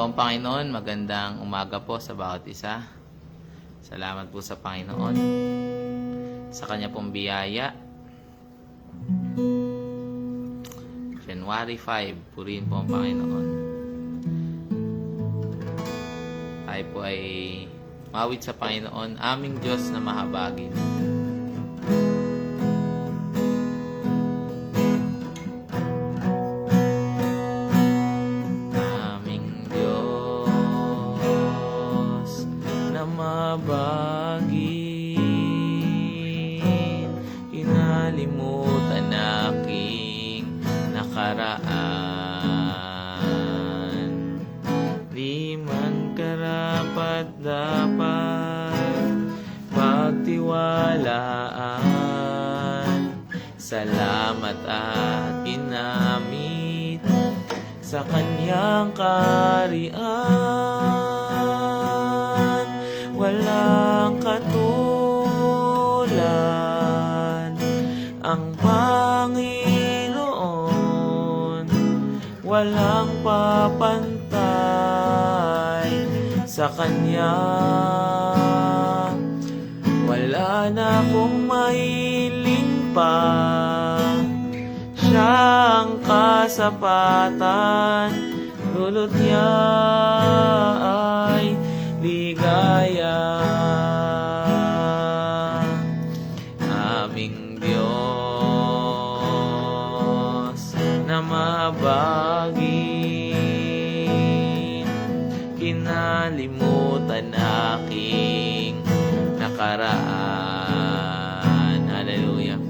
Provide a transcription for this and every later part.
ang Panginoon. Magandang umaga po sa bawat isa. Salamat po sa Panginoon sa Kanya pong biyaya. January 5, purihin po ang Panginoon. Tayo po ay mawit sa Panginoon, aming Diyos na mahabagin. Aming Diyos na mahabagin, inalimutan aking nakaraan. Di man karapat dapat pagtiwalaan. Salamat at ginamit sa Kanyang kaharian. Walang katulad ang Panginoon, walang papantay sa Kanya. Wala na akong mahiling pa, siyang kasapatan, dulot niya ay ligaya. Aming Diyos na mahabagin, kinalimutan aking nakaraan. Hallelujah.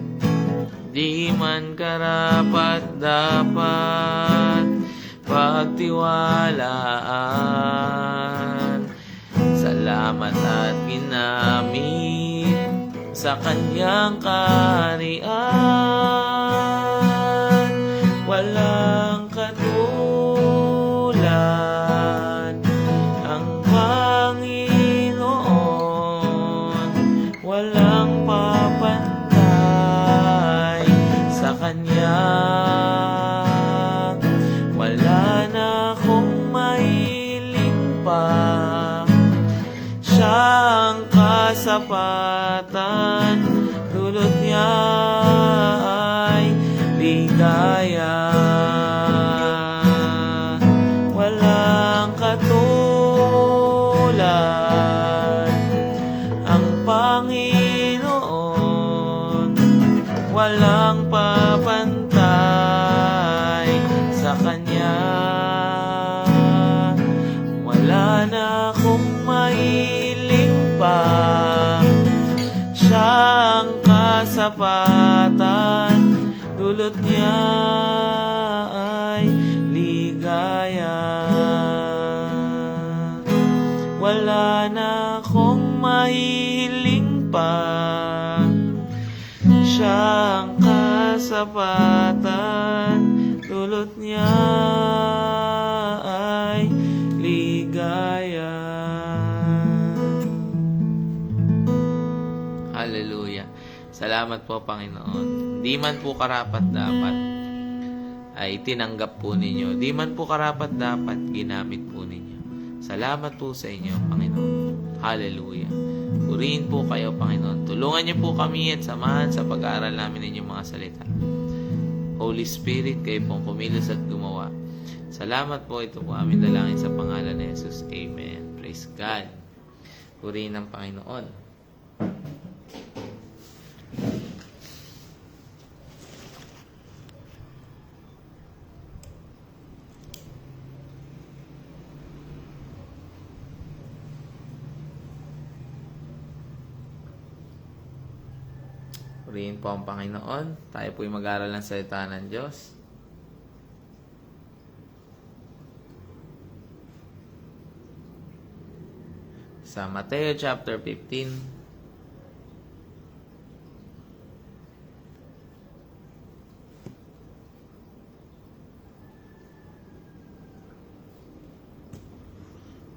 Di man karapat dapat pagtiwalaan. Salamat at ginamit sa Kanyang kaharian. Walang katulad ang Panginoon, walang papantay sa Kanya. Wala na akong mahiling pa, siyang kasapatan, dulot niya ay ligaya. Walang katulad ang Panginoon, walang papantay sa Kanya. Wala na akong mahiling pa, siyang kasapatan, dulot niya ay ligaya. Wala na akong mahiling pa, siyang kasapatan, dulot niya ay ligaya. Hallelujah. Salamat po, Panginoon. Di man po karapat dapat ay tinanggap po ninyo. Di man po karapat dapat ginamit po ninyo. Salamat po sa inyo, Panginoon. Hallelujah. Purihin po kayo, Panginoon. Tulungan niyo po kami at samahan sa pag-aaral namin ng inyong mga salita. Holy Spirit, kayo pong kumilos at gumawa. Salamat po, ito po aming dalangin sa pangalan ni Jesus. Amen. Praise God. Purihin ang Panginoon. Purihin po ang Panginoon. Tayo po'y mag-aaral ng salita ng Diyos. Sa Mateo chapter 15.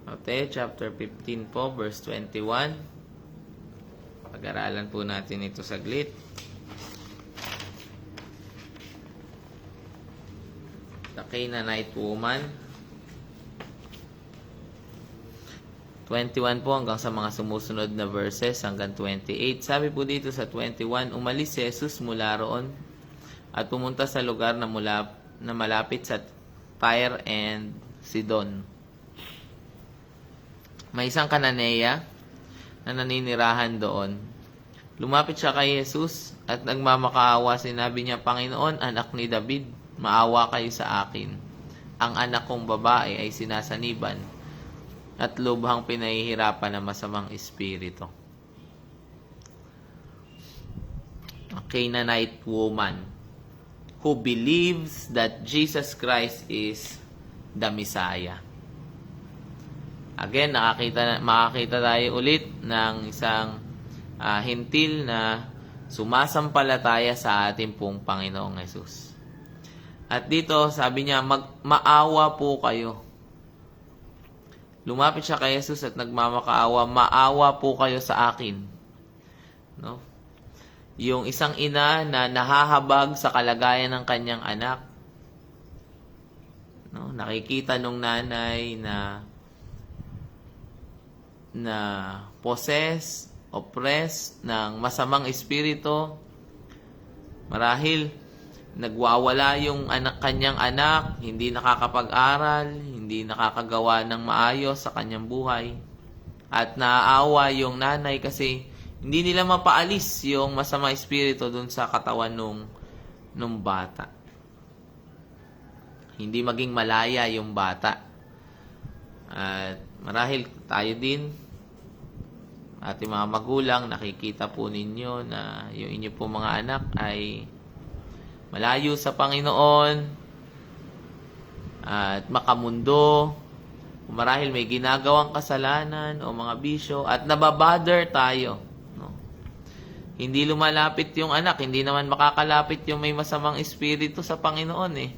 Mateo chapter 15 po, verse 21. Pag-aralan po natin ito saglit. The Canaanite woman. 21 po hanggang sa mga sumusunod na verses hanggang 28. Sabi po dito sa 21, umalis si Jesus mula roon at pumunta sa lugar na malapit sa Tyre and Sidon. May isang Kananeya na naninirahan doon. Lumapit siya kay Jesus at nagmamakaawa. Sinabi niya, Panginoon, anak ni David, maawa kayo sa akin. Ang anak kong babae ay sinasaniban at lubhang pinahihirapan ng masamang espiritu. A Canaanite woman who believes that Jesus Christ is the Messiah. Again, makakita tayo ulit ng isang hintil na sumasampalataya sa ating pong Panginoong Hesus. At dito, sabi niya, maawa po kayo. Lumapit siya kay Jesus at nagmamakaawa, maawa po kayo sa akin. No? Yung isang ina na nahahabag sa kalagayan ng kanyang anak. No? Nakikita nung nanay na possessed, oppressed ng masamang espiritu. Marahil nagwawala yung kanyang anak, hindi nakakapag-aral, hindi nakakagawa ng maayos sa kanyang buhay. At naaawa yung nanay kasi hindi nila mapaalis yung masama espiritu dun sa katawan nung bata. Hindi maging malaya yung bata. At marahil tayo din, ating mga magulang, nakikita po ninyo na yung inyo po mga anak ay malayo sa Panginoon at makamundo. Marahil may ginagawang kasalanan o mga bisyo at nababother tayo. No? Hindi lumalapit yung anak, hindi naman makakalapit yung may masamang espiritu sa Panginoon eh.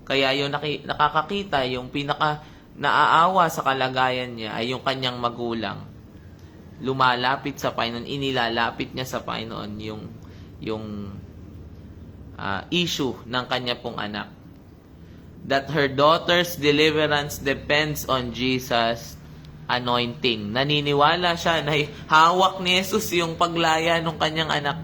Kaya yung nakakakita, yung pinaka naaawa sa kalagayan niya ay yung kanyang magulang. Lumalapit sa Panginoon, inilalapit niya sa Panginoon yung issue ng kanya pong anak. That her daughter's deliverance depends on Jesus' anointing. Naniniwala siya na hawak ni Jesus yung paglaya ng kanyang anak.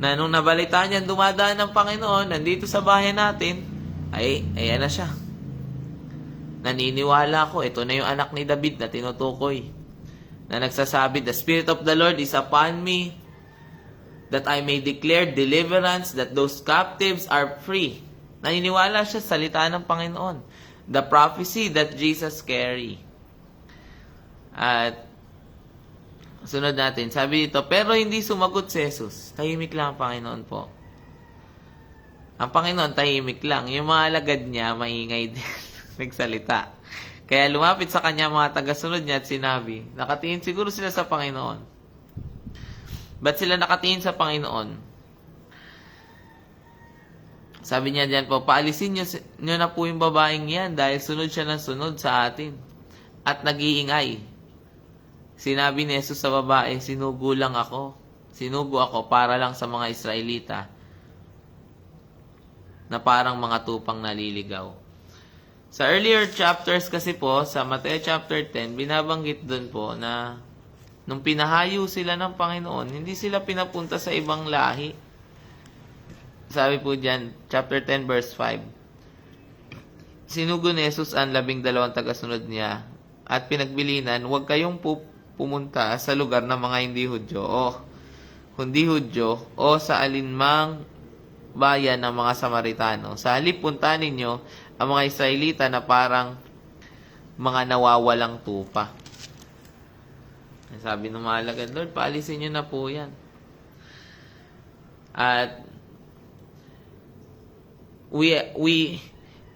Na nung nabalita niya dumadaan ng Panginoon, nandito sa bahay natin, ayan na siya. Naniniwala ko, ito na yung anak ni David na tinutukoy. Na nagsasabi, the Spirit of the Lord is upon me, that I may declare deliverance, that those captives are free. Naniniwala siya sa salita ng Panginoon. The prophecy that Jesus carry. At sunod natin, sabi dito, pero hindi sumagot si Jesus. Tahimik lang ang Panginoon po. Ang Panginoon, tahimik lang. Yung mga alagad niya, maingay din. Nagsalita. Kaya lumapit sa kanya mga tagasunod niya at sinabi, nakatingin siguro sila sa Panginoon. Ba't sila nakatingin sa Panginoon? Sabi niya diyan po, paalisin niyo na po yung babaeng yan dahil sunod siya ng sunod sa atin. At nag-iingay. Sinabi ni Jesus sa babae, sinugo ako para lang sa mga Israelita na parang mga tupang naliligaw. Sa earlier chapters kasi po, sa Matthew chapter 10, binabanggit doon po na nung pinahayo sila ng Panginoon, hindi sila pinapunta sa ibang lahi. Sabi po dyan, chapter 10 verse 5, sinugo ni Jesus ang 12 tagasunod niya at pinagbilinan, huwag kayong pumunta sa lugar ng mga hindi Hudyo o sa alinmang bayan ng mga Samaritano. Sa halip punta ninyo ang mga Israelita na parang mga nawawalang tupa. Sabi ng mga alagad, Lord, paalisin nyo na po yan. At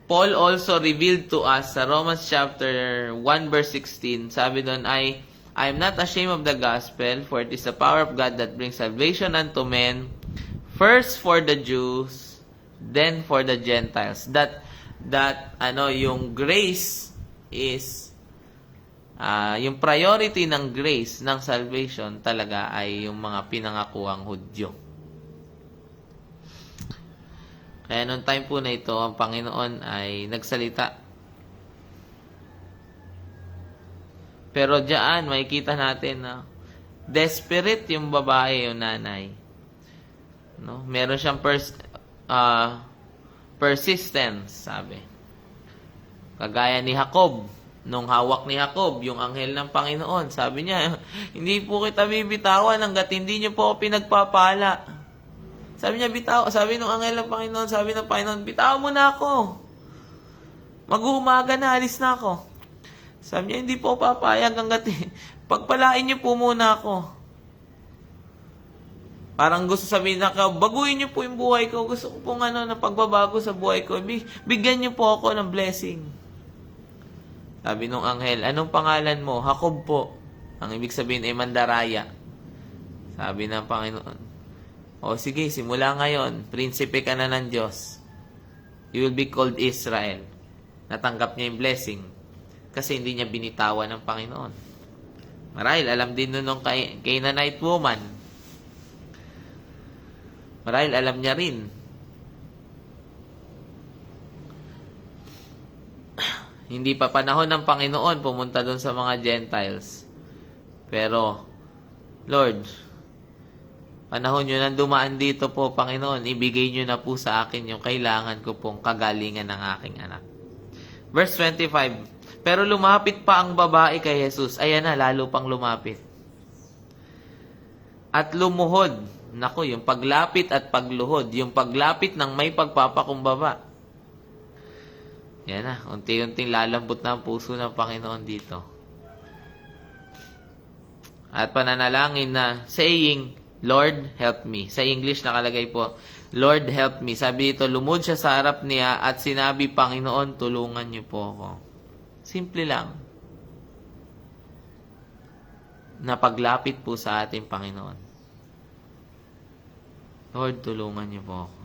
Paul also revealed to us sa Romans chapter 1 verse 16, sabi doon, I am not ashamed of the gospel, for it is the power of God that brings salvation unto men, first for the Jews, then for the Gentiles. That yung grace is yung priority ng grace ng salvation talaga ay yung mga pinangakuang Hudyo. Kaya noong time po na ito, ang Panginoon ay nagsalita. Pero diyan, makikita natin na desperate yung babae, yung nanay. No? Meron siyang persistence, sabi. Kagaya ni Jacob. Nung hawak ni Jacob, yung anghel ng Panginoon, sabi niya, hindi po kita bibitawan hanggat hindi niyo po ako pinagpapala. Sabi niya, sabi nung anghel ng Panginoon, sabi ng Panginoon, bitaw mo na ako. Mag-uumaga na, alis na ako. Sabi niya, hindi po papayag hanggat pagpalain niyo po muna ako. Parang gusto sabihin na, baguhin niyo po yung buhay ko. Gusto ko pong na pagbabago sa buhay ko. Bigyan niyo po ako ng blessing. Sabi nung anghel, anong pangalan mo? Jacob po. Ang ibig sabihin ay Mandaraya. Sabi ng Panginoon, o sige, simula ngayon, prinsipe ka na ng Diyos. You will be called Israel. Natanggap niya yung blessing kasi hindi niya binitawan ng Panginoon. Marahil, alam din nun nung Canaanite woman. Marahil, alam niya rin. Hindi pa panahon ng Panginoon pumunta doon sa mga Gentiles. Pero, Lord, panahon nyo nang dumaan dito po, Panginoon, ibigay nyo na po sa akin yung kailangan ko pong kagalingan ng aking anak. Verse 25, pero lumapit pa ang babae kay Jesus. Ayan na, lalo pang lumapit. At lumuhod. Naku, yung paglapit at pagluhod. Yung paglapit ng may pagpapakumbaba. Yan na, unti-unting lalambot na ang puso ng Panginoon dito. At pananalangin na, saying, Lord, help me. Sa English nakalagay po, Lord, help me. Sabi dito, lumod siya sa harap niya at sinabi, Panginoon, tulungan niyo po ako. Simple lang. Napaglapit po sa ating Panginoon. Lord, tulungan niyo po ako.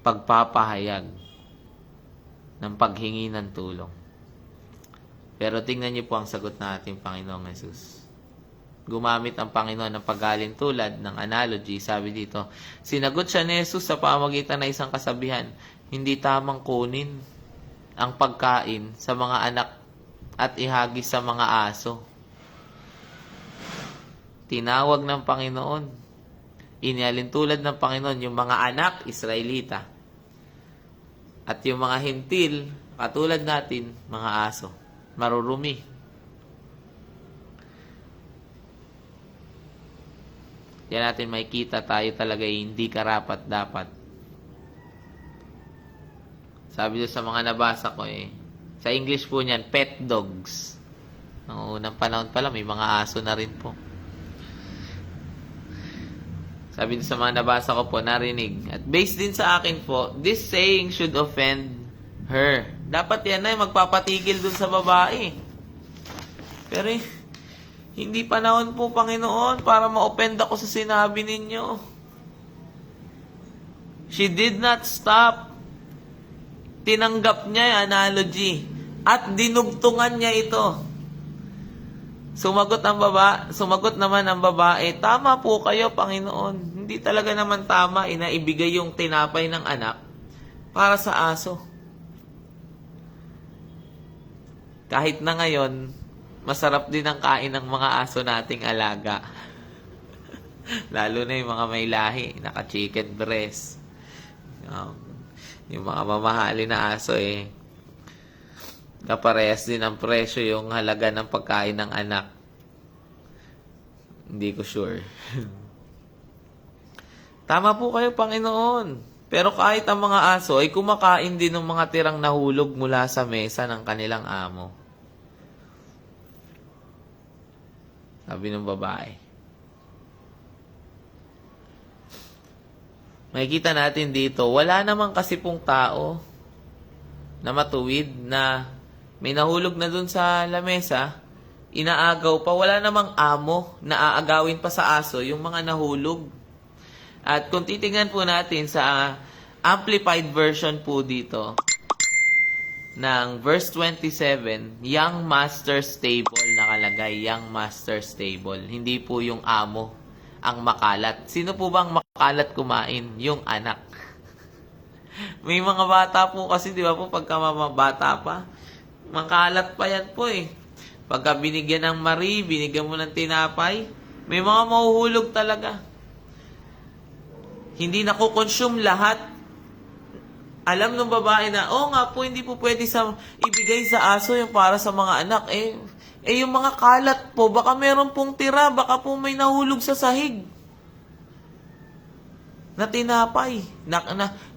Pagpapahayag ng paghingi ng tulong. Pero tingnan niyo po ang sagot na ating Panginoong Jesus. Gumamit ang Panginoon ng paggalin tulad ng analogy. Sabi dito, sinagot siya ni Jesus sa pamamagitan ng isang kasabihan, hindi tamang kunin ang pagkain sa mga anak at ihagis sa mga aso. Tinawag ng Panginoon. Inialin tulad ng Panginoon yung mga anak, Israelita. At yung mga hintil, katulad natin, mga aso, marurumi. Yan natin makikita tayo talaga hindi karapat dapat. Sabi doon sa mga nabasa ko sa English po niyan, pet dogs. Noong unang panahon pala, may mga aso na rin po. Sabi din sa mga nabasa ko po, narinig. At based din sa akin po, this saying should offend her. Dapat yan ay magpapatigil dun sa babae. Pero hindi panahon po, Panginoon, para ma-offend ako sa sinabi ninyo. She did not stop. Tinanggap niya yung analogy. At dinugtungan niya ito. Sumagot naman ang babae, tama po kayo, Panginoon. Hindi talaga naman tama inaibigay yung tinapay ng anak para sa aso. Kahit na ngayon, masarap din ang kain ng mga aso nating alaga. Lalo na yung mga may lahi, naka-chicken breast. Yung mga mamahali na aso kaparehas din ang presyo yung halaga ng pagkain ng anak. Hindi ko sure. Tama po kayo, Panginoon. Pero kahit ang mga aso ay kumakain din ng mga tirang nahulog mula sa mesa ng kanilang amo. Sabi ng babae. Makikita natin dito, wala naman kasi pong tao na matuwid na may nahulog na dun sa lamesa, inaagaw pa, wala namang amo na aagawin pa sa aso yung mga nahulog. At kung titingnan po natin sa amplified version po dito, ng verse 27, young master's table nakalagay, young master's table. Hindi po yung amo ang makalat. Sino po bang makalat kumain? Yung anak. May mga bata po kasi, di ba po, pagka bata pa, makalat pa yan po Pagka binigyan ng Marie, binigyan mo ng tinapay, may mga mahuhulog talaga. Hindi nakukonsume lahat. Alam ng babae na, nga po, hindi po pwede ibigay sa aso yung para sa mga anak. Yung mga kalat po, baka meron pong tira, baka po may nahulog sa sahig na tinapay.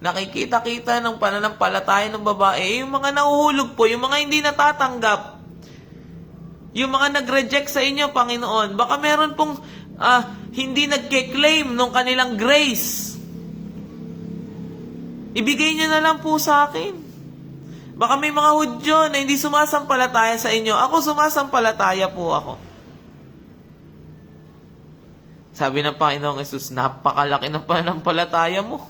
Nakikita-kita ng pananampalataya ng babae. Yung mga nahuhulog po, yung mga hindi natatanggap, yung mga nag-reject sa inyo, Panginoon, baka meron pong hindi nagke-claim ng kanilang grace. Ibigay niyo na lang po sa akin. Baka may mga Hudyo na hindi sumasampalataya sa inyo. Ako, sumasampalataya po ako. Sabi ng Panginoong Yesus, napakalaki ng pananampalataya mo.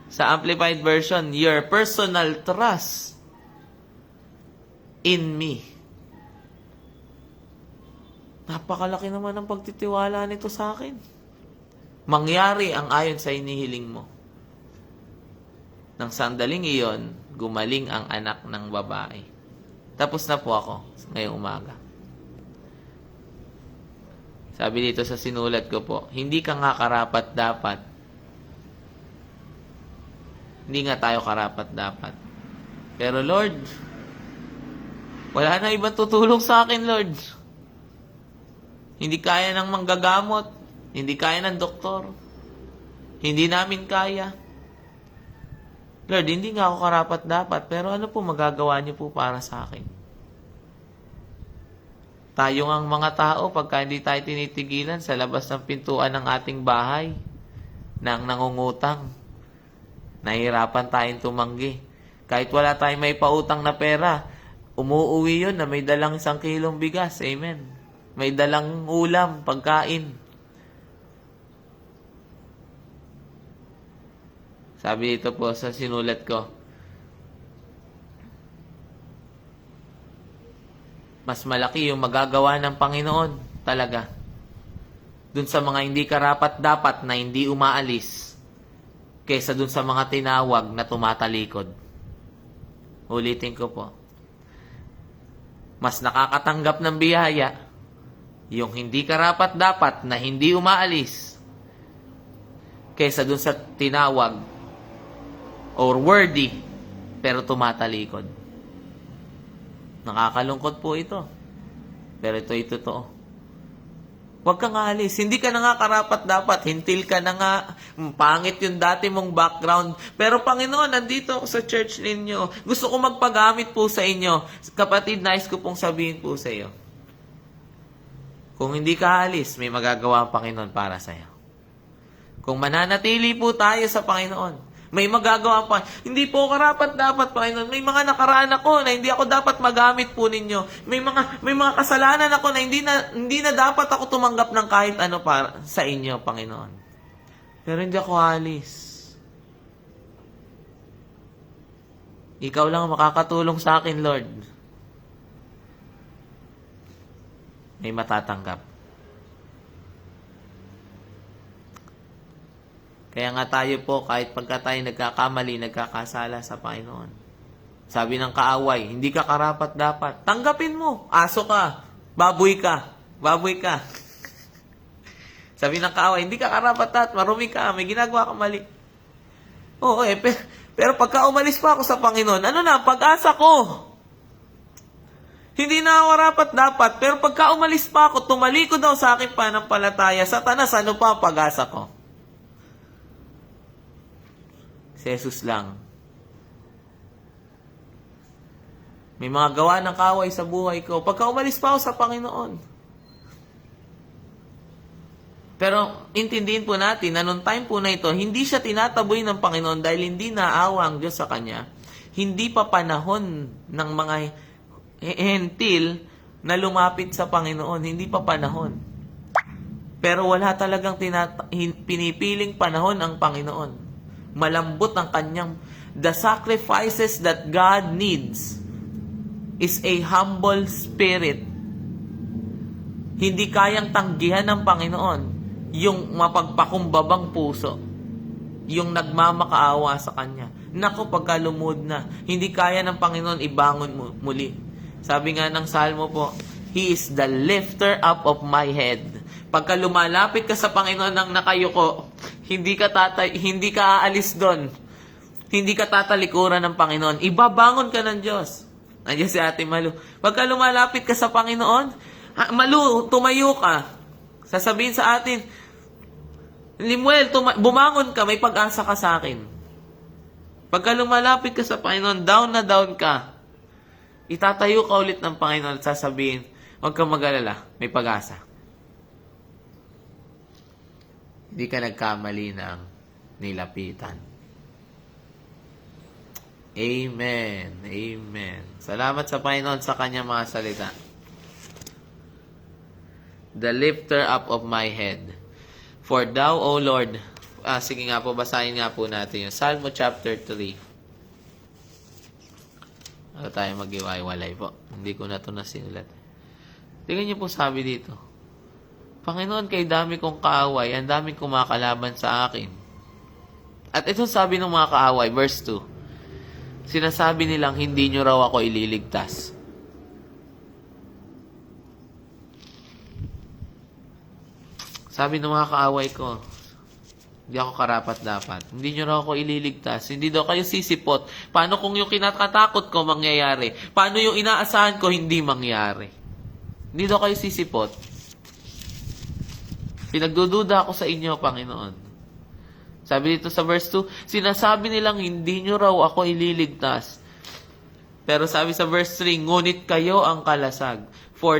Sa Amplified Version, your personal trust in me. Napakalaki naman ang pagtitiwala nito sa akin. Mangyari ang ayon sa inihiling mo. Nang sandaling iyon, gumaling ang anak ng babae. Tapos na po ako ngayong umaga. Sabi dito sa sinulat ko po, hindi ka nga karapat dapat. Hindi nga tayo karapat dapat. Pero Lord, wala na ibang tutulong sa akin, Lord. Hindi kaya ng manggagamot. Hindi kaya ng doktor. Hindi namin kaya. Lord, hindi nga ako karapat dapat, pero ano po magagawa niyo po para sa akin? Tayo ngang mga tao, pagka hindi tayo tinitigilan sa labas ng pintuan ng ating bahay, nang nangungutang, nahihirapan tayong tumanggi. Kahit wala tayong may pautang na pera, umuuwi yun na may dalang 1 kilong bigas. Amen. May dalang ulam, pagkain. Sabi dito po sa sinulat ko, mas malaki yung magagawa ng Panginoon talaga dun sa mga hindi karapat-dapat na hindi umaalis kaysa dun sa mga tinawag na tumatalikod. Ulitin ko po. Mas nakakatanggap ng biyaya yung hindi karapat-dapat na hindi umaalis kaysa dun sa tinawag or worthy, pero tumatalikod. Nakakalungkot po ito. Pero ito'y totoo. Huwag kang aalis. Hindi ka na nga karapat dapat. Hintil ka na nga. Pangit yung dati mong background. Pero Panginoon, nandito ako sa church ninyo. Gusto ko magpagamit po sa inyo. Kapatid, nais ko pong sabihin po sa iyo. Kung hindi ka aalis, may magagawa ang Panginoon para sa iyo. Kung mananatili po tayo sa Panginoon, may magagawa pa. Hindi po karapat dapat, Panginoon. May mga nakaraan ako na hindi ako dapat magamit po ninyo. May mga kasalanan ako na hindi na dapat ako tumanggap ng kahit ano para sa inyo, Panginoon. Pero hindi ako alis. Ikaw lang makakatulong sa akin, Lord. May matatanggap. Kaya nga tayo po, kahit pagka tayo nagkakamali, nagkakasala sa Panginoon. Sabi ng kaaway, hindi ka karapat dapat. Tanggapin mo. Aso ka. Baboy ka. Baboy ka. Sabi ng kaaway, hindi ka karapat dapat. Marumi ka. May ginagawa ka mali. Oo, pero pagka umalis pa ako sa Panginoon, ano na, pag-asa ko. Hindi na ako karapat dapat. Pero pagka umalis pa ako, tumalikod daw sa akin pananampalataya. Satanas, ano pa ang pag-asa ko? Si Jesus lang. May mga gawa ng kaway sa buhay ko. Pagka umalis pa ako sa Panginoon. Pero intindihin po natin na noong time po na ito, hindi siya tinataboy ng Panginoon dahil hindi naawa ang Diyos sa Kanya. Hindi pa panahon ng mga hentil na lumapit sa Panginoon. Hindi pa panahon. Pero wala talagang pinipiling panahon ang Panginoon. Malambot ang kanyang, the sacrifices that God needs is a humble spirit. Hindi kayang tanggihan ng Panginoon yung mapagpakumbabang puso, yung nagmamakaawa sa Kanya. Naku, pagka lumuhod na, hindi kaya ng Panginoon ibangon mo muli. Sabi nga ng Salmo po, He is the lifter up of my head. Pagka lumalapit ka sa Panginoon ng nakayuko, hindi ka aalis doon. Hindi ka tatalikuran ng Panginoon. Ibabangon ka ng Diyos. Nandiyan si Ate Malu. Pagka lumalapit ka sa Panginoon, Malu, tumayo ka. Sasabihin sa atin, Limuel, bumangon ka, may pag-asa ka sa akin. Pagka lumalapit ka sa Panginoon, down na down ka. Itatayo ka ulit ng Panginoon at sasabihin, huwag kang mag-alala, may pag-asa. Hindi ka nagkamali ng nilapitan. Amen. Amen. Salamat sa Panginoon sa kanyang mga salita. The lifter up of my head. For thou, O Lord, sige nga po, basahin nga po natin yung Salmo chapter 3. Ano tayo mag-iwalay po? Hindi ko na ito nasinulat. Tingnan niyo po sabi dito. Panginoon, kay dami kong kaaway, ang daming kumakalaban sa akin. At ito sabi ng mga kaaway, verse 2. Sinasabi nilang, hindi nyo raw ako ililigtas. Sabi ng mga kaaway ko, hindi ako karapat-dapat. Hindi nyo raw ako ililigtas. Hindi daw kayo sisipot. Paano kung yung kinakatakot ko mangyayari? Paano yung inaasahan ko hindi mangyari? Hindi daw kayo sisipot. Pinagdududa ako sa inyo, Panginoon. Sabi dito sa verse 2, sinasabi nilang hindi nyo raw ako ililigtas. Pero sabi sa verse 3, ngunit kayo ang kalasag. For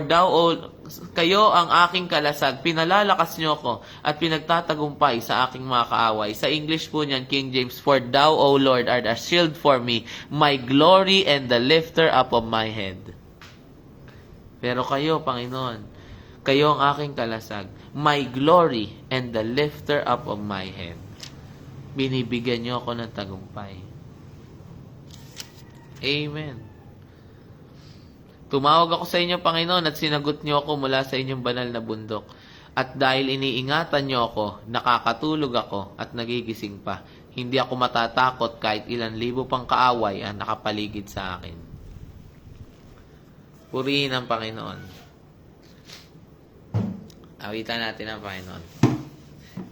kayo ang aking kalasag. Pinalalakas nyo ko at pinagtatagumpay sa aking mga kaaway. Sa English po niyan, King James, for thou, O Lord, art a shield for me, my glory and the lifter up of my head. Pero kayo, Panginoon, kayo ang aking kalasag, my glory and the lifter up of my head. Binibigyan niyo ako ng tagumpay. Amen. Tumawag ako sa inyo, Panginoon, at sinagot niyo ako mula sa inyong banal na bundok. At dahil iniingatan niyo ako, nakakatulog ako at nagigising pa. Hindi ako matatakot kahit ilang libo pang kaaway ang nakapaligid sa akin. Purihin ang Panginoon. Awitan natin ang Panginoon.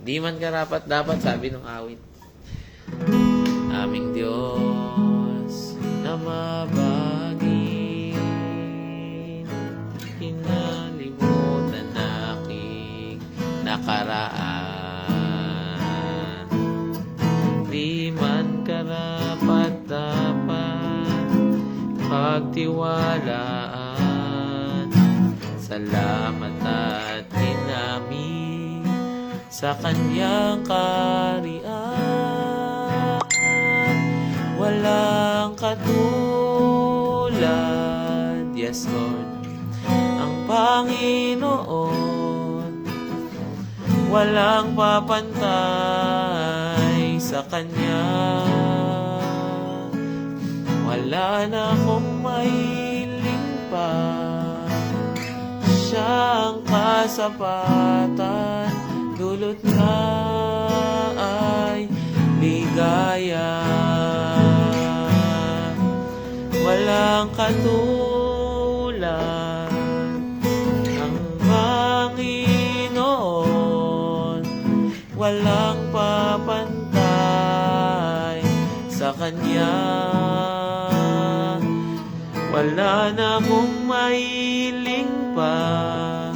Di man karapat dapat, sabi ng awit. Aming Diyos na mabagin, pinalimutan aking nakaraan. Di man karapat dapat pagtiwalaan. Salamat at inami sa kanyang kariyan. Walang katulad, yes Lord, ang Panginoon. Walang papantay sa Kanya. Wala na akong mahiling pa. Siya ang kasapatan, dulot na ay ligaya. Walang katulad ang Panginoon. Walang papantay sa Kanya. Wala na mong mahiling pa.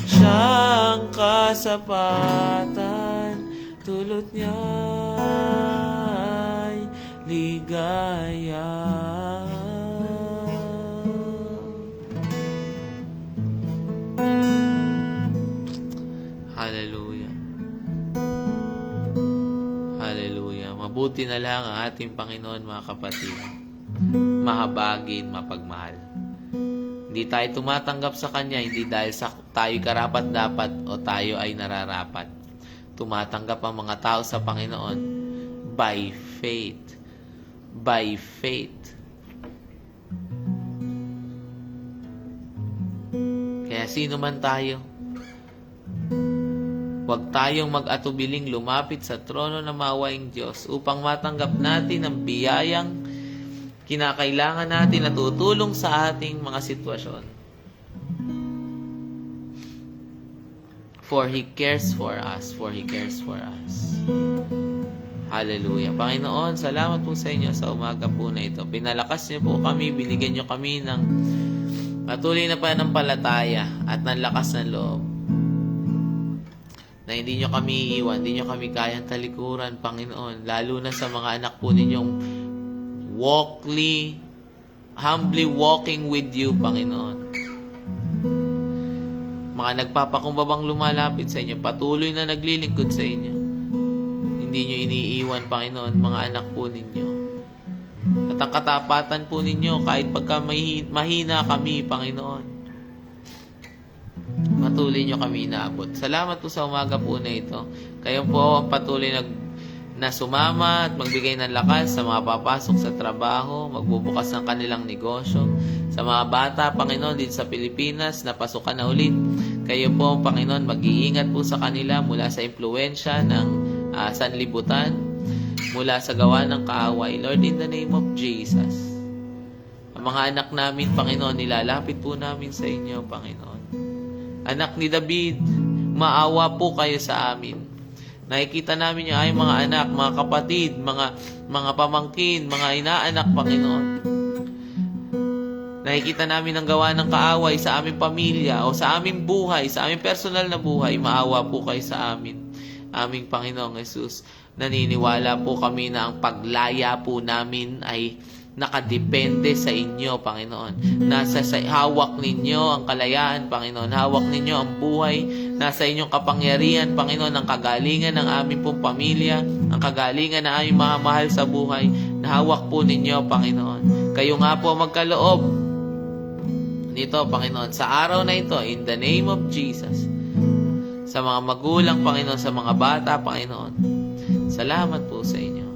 Siya ang kasapatan, dulot niya ay ligaya. Hallelujah. Hallelujah. Mabuti na lang ang ating Panginoon, mga kapatid. Mahabagin, mapagmahal. Hindi tayo tumatanggap sa Kanya, hindi dahil sa tayo karapat-dapat o tayo ay nararapat. Tumatanggap ang mga tao sa Panginoon by faith. By faith. Kaya sino man tayo, Huwag tayong mag-atubiling lumapit sa trono ng mawaing Diyos upang matanggap natin ang biyayang kinakailangan natin na tutulong sa ating mga sitwasyon. For He cares for us. For He cares for us. Hallelujah. Panginoon, salamat po sa inyo sa umaga po na ito. Pinalakas niyo po kami, binigyan niyo kami ng patuloy na pananampalataya at ng lakas ng loob. Na hindi nyo kami iiwan, hindi nyo kami kayang talikuran, Panginoon. Lalo na sa mga anak po ninyong humbly walking with you, Panginoon. Mga nagpapakumbabang lumalapit sa inyo, patuloy na naglilingkod sa inyo. Hindi nyo iniiwan, Panginoon, mga anak po ninyo. At ang katapatan po ninyo, kahit pagka mahina kami, Panginoon, patuloy nyo kami inaabot. Salamat po sa umaga po na ito. Kayo po ang patuloy na sumama at magbigay ng lakas sa mga papasok sa trabaho, magbubukas ng kanilang negosyo. Sa mga bata, Panginoon, dito sa Pilipinas, na pasukan na ulit. Kayo po, Panginoon, mag-iingat po sa kanila mula sa impluensya ng sanlibutan, mula sa gawa ng kaaway. Lord, in the name of Jesus, ang mga anak namin, Panginoon, nilalapit po namin sa inyo, Panginoon. Anak ni David, maawa po kayo sa amin. Nakikita namin yung ay mga anak, mga kapatid, mga pamangkin, mga inaanak, Panginoon. Nakikita namin ang gawa ng kaaway sa aming pamilya o sa aming buhay, sa aming personal na buhay. Maawa po kayo sa amin. Aming Panginoong Jesus, naniniwala po kami na ang paglaya po namin ay nakadepende sa inyo, Panginoon. Nasa sa hawak ninyo ang kalayaan, Panginoon. Hawak ninyo ang buhay. Nasa inyong kapangyarihan, Panginoon, ang kagalingan ng aming pong pamilya, ang kagalingan ng aming mga mahal sa buhay. Nahawak po ninyo, Panginoon. Kayo nga po magkaloob nito, Panginoon, sa araw na ito, in the name of Jesus. Sa mga magulang, Panginoon, sa mga bata, Panginoon. Salamat po sa inyo.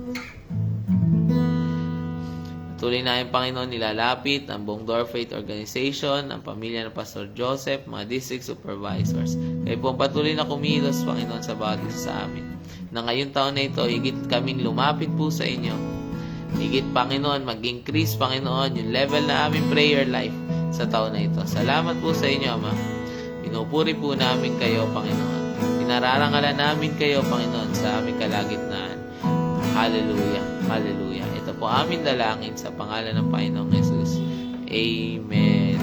Tuloy na yung Panginoon nilalapit ang buong Door Faith Organization, ang pamilya ng Pastor Joseph, mga district supervisors. Kayo po patuloy na kumilos, Panginoon, sa bawat isa sa amin. Na ngayong taon na ito, higit kaming lumapit po sa inyo. Higit, Panginoon, mag-increase, Panginoon, yung level na aming prayer life sa taon na ito. Salamat po sa inyo, Ama. Pinupuri po namin kayo, Panginoon. Pinararangalan namin kayo, Panginoon, sa aming kalagitnaan. Hallelujah. Hallelujah. Ito po aming dalangin sa pangalan ng Panginoong Jesus. Amen.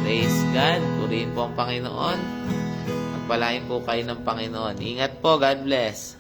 Praise God. Purihin po ang Panginoon. Pagpalain po kayo ng Panginoon. Ingat po. God bless.